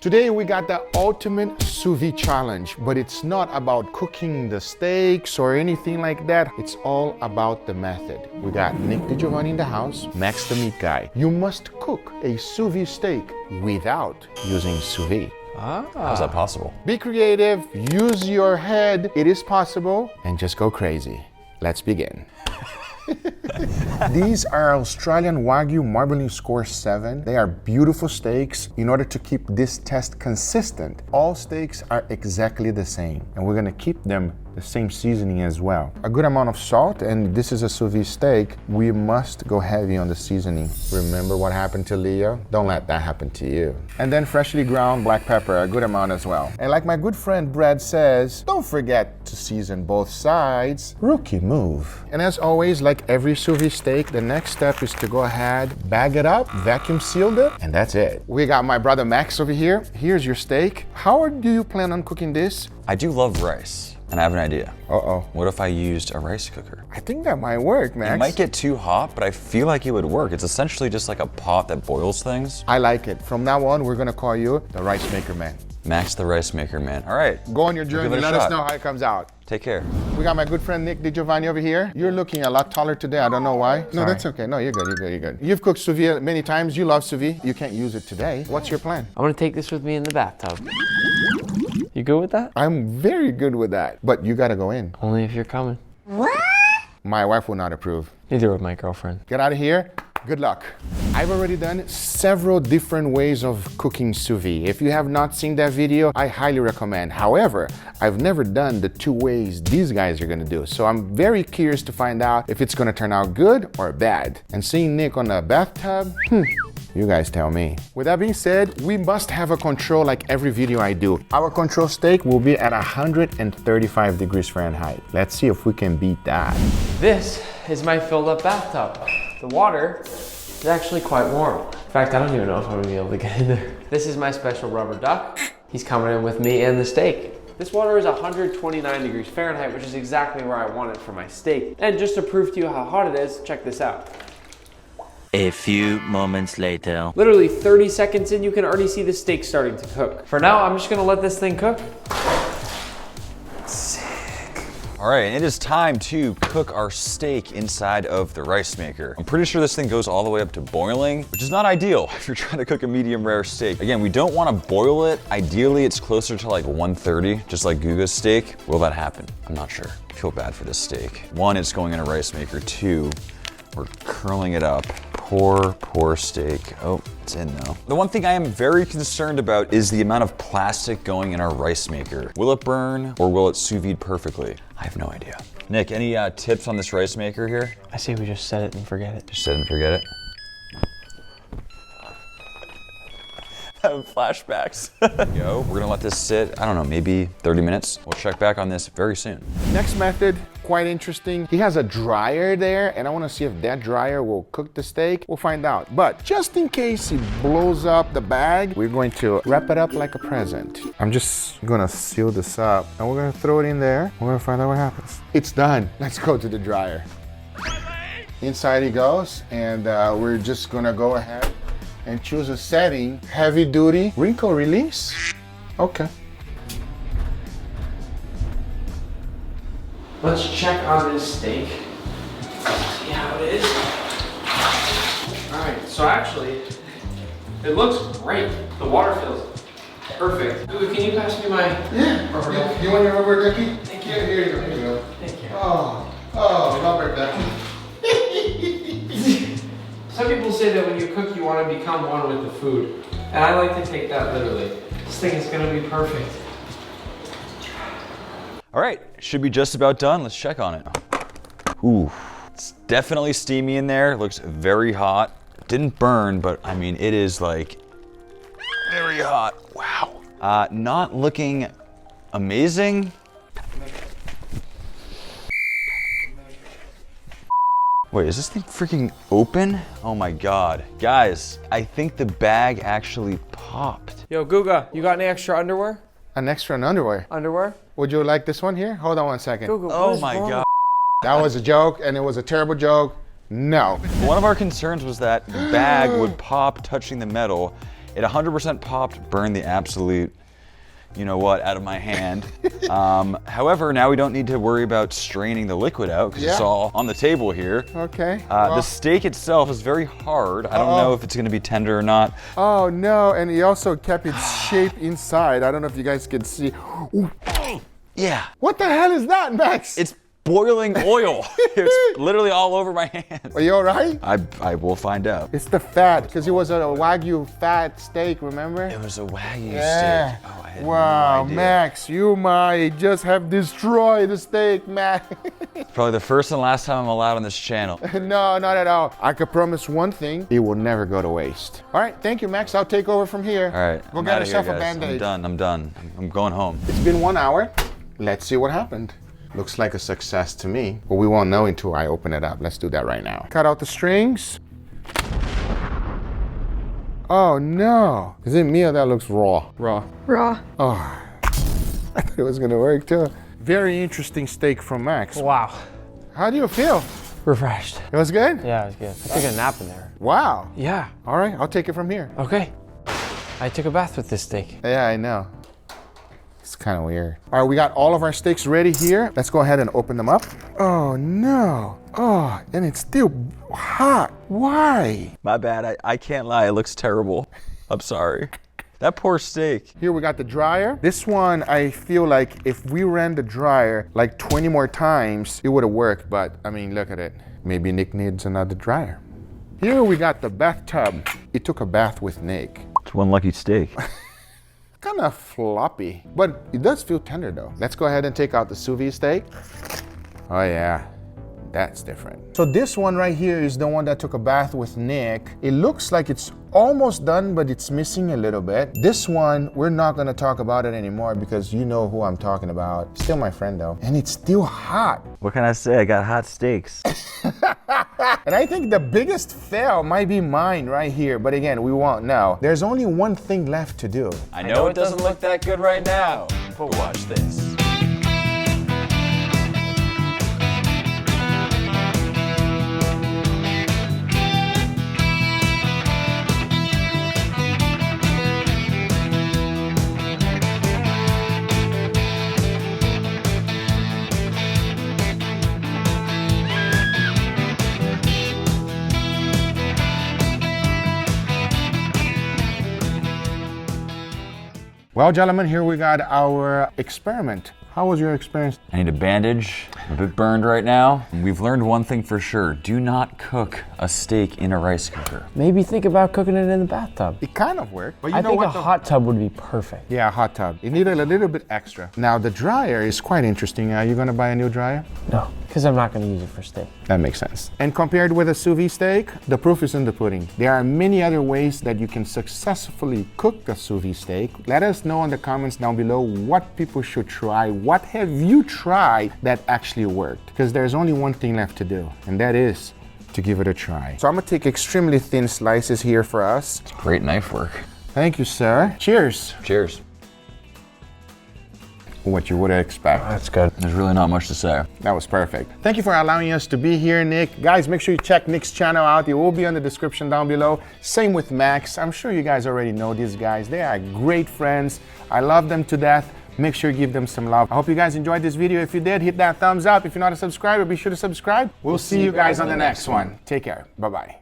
Today we got the ultimate sous vide challenge, but it's not about cooking the steaks or anything like that. It's all about the method. We got Nick DiGiovanni in the house, Max the meat guy. You must cook a sous vide steak without using sous vide. How's that possible? Be creative, use your head. It is possible, and just go crazy. Let's begin. These are Australian WAGYU marbling score 7. They are beautiful steaks. In order to keep this test consistent, all steaks are exactly the same, and we're gonna keep them the same seasoning as well. A good amount of salt, and this is a sous vide steak. We must go heavy on the seasoning. Remember what happened to Leo? Don't let that happen to you. And then freshly ground black pepper, a good amount as well. And like my good friend Brad says, don't forget to season both sides. Rookie move. And as always, like every sous vide steak, the next step is to go ahead, bag it up, vacuum seal it, and that's it. We got my brother Max over here. Here's your steak. How do you plan on cooking this? I do love rice, and I have an idea. Uh-oh. What if I used a rice cooker? I think that might work, Max. It might get too hot, but I feel like it would work. It's essentially just like a pot that boils things. I like it. From now on, we're gonna call you the Rice Maker Man. Max the Rice Maker Man. All right. Go on your journey, let us know how it comes out. Take care. We got my good friend Nick DiGiovanni over here. You're looking a lot taller today. I don't know why. No, that's okay. No, you're good, you're good. You've cooked sous vide many times. You love sous vide. You can't use it today. What's your plan? I'm gonna take this with me in the bathtub. You good with that? I'm very good with that, but you gotta go in. Only if you're coming. What? My wife will not approve. Neither would my girlfriend. Get out of here. Good luck. I've already done several different ways of cooking sous vide. If you have not seen that video, I highly recommend. However, I've never done the 2 ways these guys are gonna do. So I'm very curious to find out if it's gonna turn out good or bad. And seeing Nick on the bathtub, you guys tell me. With that being said, we must have a control like every video I do. Our control steak will be at 135 degrees Fahrenheit. Let's see if we can beat that. This is my filled up bathtub. The water is actually quite warm. In fact, I don't even know if I'm gonna be able to get in there. This is my special rubber duck. He's coming in with me and the steak. This water is 129 degrees Fahrenheit, which is exactly where I want it for my steak. And just to prove to you how hot it is, check this out. A few moments later. Literally 30 seconds in, you can already see the steak starting to cook. For now, I'm just gonna let this thing cook. Sick. All right, and it is time to cook our steak inside of the rice maker. I'm pretty sure this thing goes all the way up to boiling, which is not ideal if you're trying to cook a medium rare steak. Again, we don't wanna boil it. Ideally, it's closer to like 130, just like Guga's steak. Will that happen? I'm not sure. I feel bad for this steak. 1, it's going in a rice maker. 2, we're curling it up. Poor steak. Oh, it's in though. The one thing I am very concerned about is the amount of plastic going in our rice maker. Will it burn or will it sous vide perfectly? I have no idea. Nick, any tips on this rice maker here? I say we just set it and forget it. Just set it and forget it. Flashbacks. Yo, we're gonna let this sit, I don't know, maybe 30 minutes. We'll check back on this very soon. Next method, quite interesting. He has a dryer there, and I wanna see if that dryer will cook the steak. We'll find out. But just in case he blows up the bag, we're going to wrap it up like a present. I'm just gonna seal this up, and we're gonna throw it in there. We're gonna find out what happens. It's done. Let's go to the dryer. Inside he goes, and we're just gonna go ahead and choose a setting, heavy duty, wrinkle release. Okay. Let's check on this steak. See how it is. All right, so actually, it looks great. The water feels perfect. Ooh, can you pass me my rubber ducky? You want your rubber ducky? Thank you. Here you go, here you go. Thank you. Oh, rubber ducky. Some people say that when you cook, you want to become one with the food. And I like to take that literally. This thing is gonna be perfect. All right, should be just about done. Let's check on it. Ooh, it's definitely steamy in there. Looks very hot. Didn't burn, but I mean, it is like very hot. Wow. Not looking amazing. Wait, is this thing freaking open? Oh my God. Guys, I think the bag actually popped. Yo, Guga, you got any extra underwear? An extra underwear. Underwear? Would you like this one here? Hold on one second. Guga, Oh my God. That was a joke, and it was a terrible joke. No. One of our concerns was that the bag would pop touching the metal. It 100% popped, burned the absolute, you know what, out of my hand. However, now we don't need to worry about straining the liquid out because it's all on the table here. Okay. The steak itself is very hard. I don't know if it's gonna be tender or not. Oh no, and he also kept its shape inside. I don't know if you guys can see. Ooh. Yeah. What the hell is that, Max? It's boiling oil. It's literally all over my hands. Are you all right? I will find out. It's the fat, because it was a Wagyu fat steak, remember? It was a Wagyu steak. Oh, I had Wow, no idea. Max, you might just have destroyed the steak, Max. It's probably the first and last time I'm allowed on this channel. No, not at all. I can promise one thing, it will never go to waste. All right, thank you, Max. I'll take over from here. All right. Go I'm get outta yourself here, a guys. Band-Aid. I'm done. I'm going home. It's been 1 hour. Let's see what happened. Looks like a success to me, but we won't know until I open it up. Let's do that right now. Cut out the strings. Oh no. Is it me or that looks raw? Raw. Raw. Oh, I thought it was gonna work too. Very interesting steak from Max. Wow. How do you feel? Refreshed. It was good? Yeah, it was good. I took a nap in there. Wow. Yeah. All right, I'll take it from here. Okay. I took a bath with this steak. Yeah, I know. It's kind of weird. All right, we got all of our steaks ready here. Let's go ahead and open them up. Oh no. Oh, and it's still hot. Why? My bad. I can't lie. It looks terrible. I'm sorry. That poor steak. Here we got the dryer. This one, I feel like if we ran the dryer like 20 more times, it would have worked. But I mean, look at it. Maybe Nick needs another dryer. Here we got the bathtub. It took a bath with Nick. It's one lucky steak. Kind of floppy, but it does feel tender though. Let's go ahead and take out the sous vide steak. Oh yeah, that's different. So this one right here is the one that took a bath with Nick. It looks like it's almost done, but it's missing a little bit. This one, we're not gonna talk about it anymore because you know who I'm talking about. Still my friend though. And it's still hot. What can I say? I got hot steaks. And I think the biggest fail might be mine right here, but again, we won't know. There's only one thing left to do. I know it doesn't look that good right now, but watch this. Well, gentlemen, here we got our experiment. How was your experience? I need a bandage. I'm a bit burned right now. We've learned one thing for sure. Do not cook a steak in a rice cooker. Maybe think about cooking it in the bathtub. It kind of worked, but I think a hot tub would be perfect. Yeah, hot tub. It needed a little bit extra. Now the dryer is quite interesting. Are you gonna buy a new dryer? No, because I'm not going to use it for steak. That makes sense. And compared with a sous vide steak, the proof is in the pudding. There are many other ways that you can successfully cook a sous vide steak. Let us know in the comments down below what people should try. What have you tried that actually worked? Because there's only one thing left to do, and that is to give it a try. So I'm gonna take extremely thin slices here for us. Great knife work. Thank you, sir. Cheers. Cheers. What you would expect. That's good. There's really not much to say. That was perfect. Thank you for allowing us to be here, Nick. Guys, make sure you check Nick's channel out. It will be in the description down below. Same with Max. I'm sure you guys already know these guys. They are great friends. I love them to death. Make sure you give them some love. I hope you guys enjoyed this video. If you did, hit that thumbs up. If you're not a subscriber, be sure to subscribe. We'll see you guys on the next one. Take care. Bye-bye.